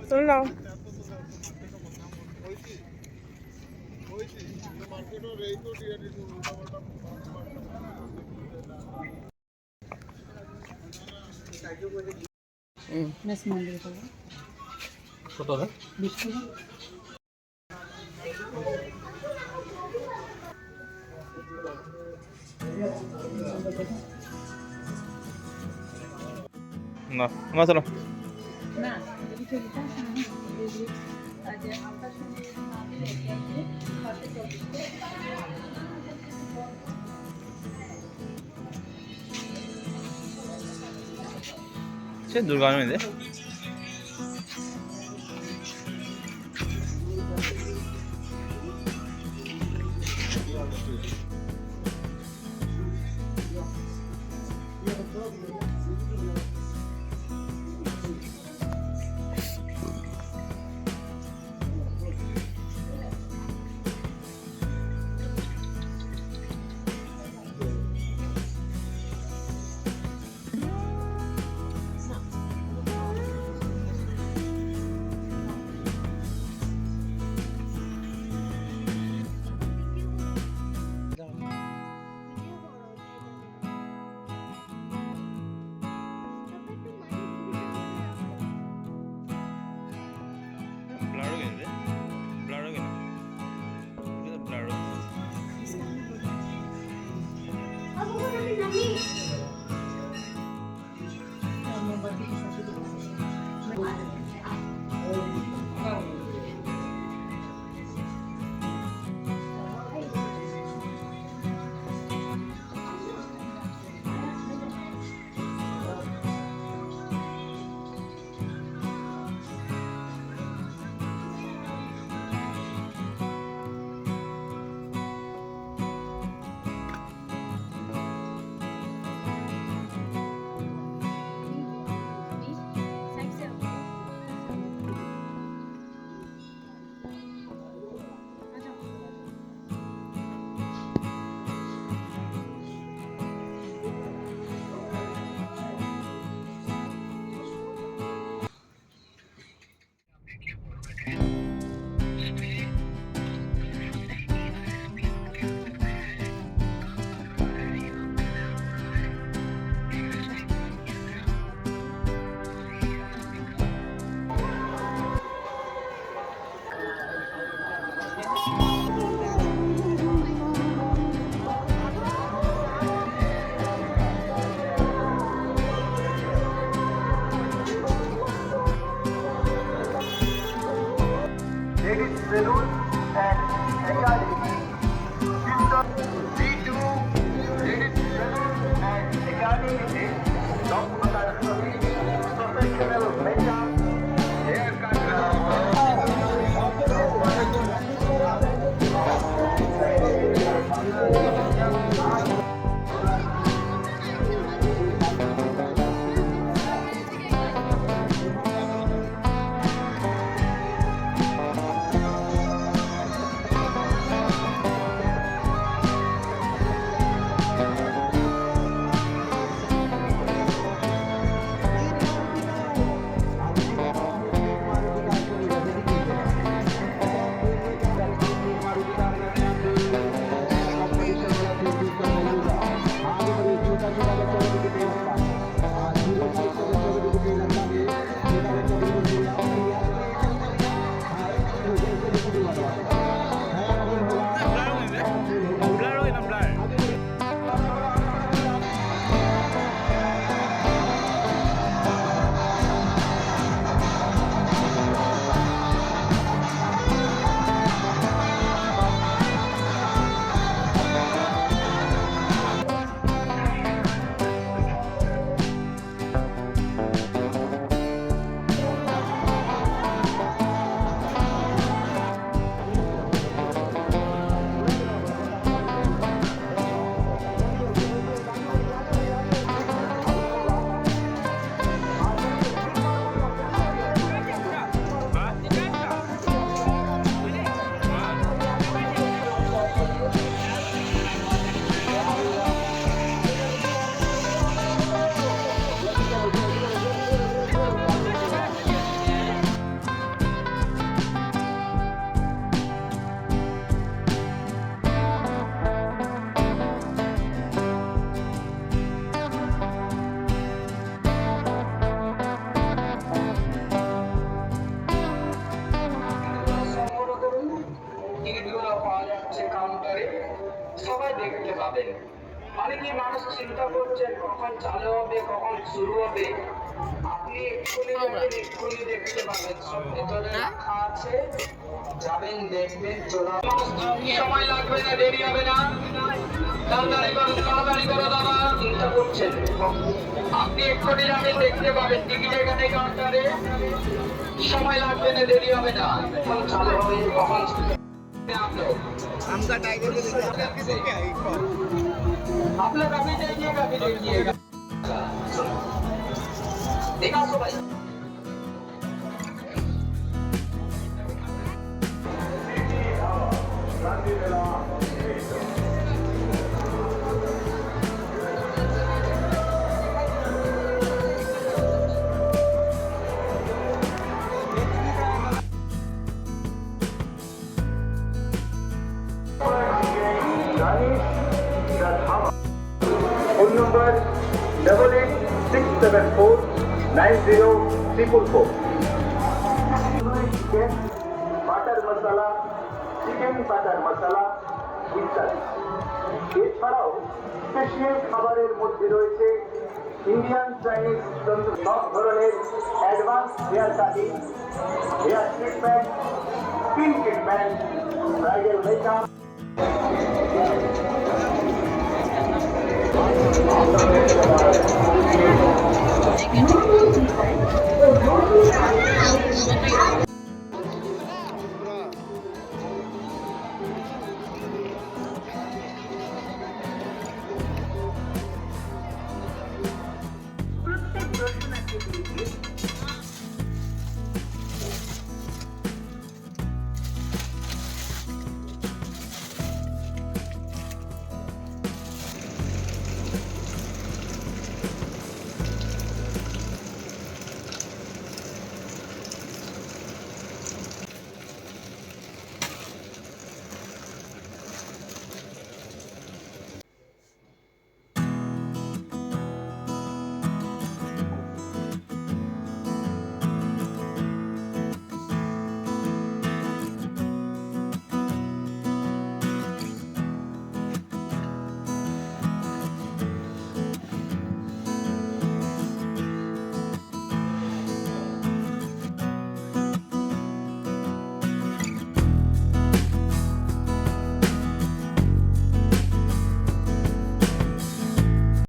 শুনলাম না আমার চলো সে দুর্গা মেয়েদের পাবেন। অনেকেই মানুষ চিন্তা করছেন কখন চালু হবে, কখন শুরু হবে। আপনি এক্ষুনি দেখতে পাবেন, সব ভেতরে রাখা আছে। যাবেন, দেখবেন, চলে সময় লাগবে না, দেরি হবে না। তাড়াতাড়ি করো দাদা, চিন্তা করছেন। আপনি এক্ষুনি যাবেন, দেখতে পাবেন টিকিট এখানে কাউন্টারে। সময় লাগবে না, দেরি হবে না। কখন চালু হবে, কখন हमका टाइगर के आप लोग अभी देखिएगा देखा सो भाई। Phone number 8867490344। চিকেন বাটার মশলা, চিকেন বাটার মশলা ইত্যাদি। এছাড়াও স্পেশাল খাবারের মধ্যে রয়েছে ইন্ডিয়ান, চাইনিজ, সব ধরনের advance hair cutting, hair treatment, skin treatment, bridal makeup. প্রত্যেক দর্শনার্থীদেরকে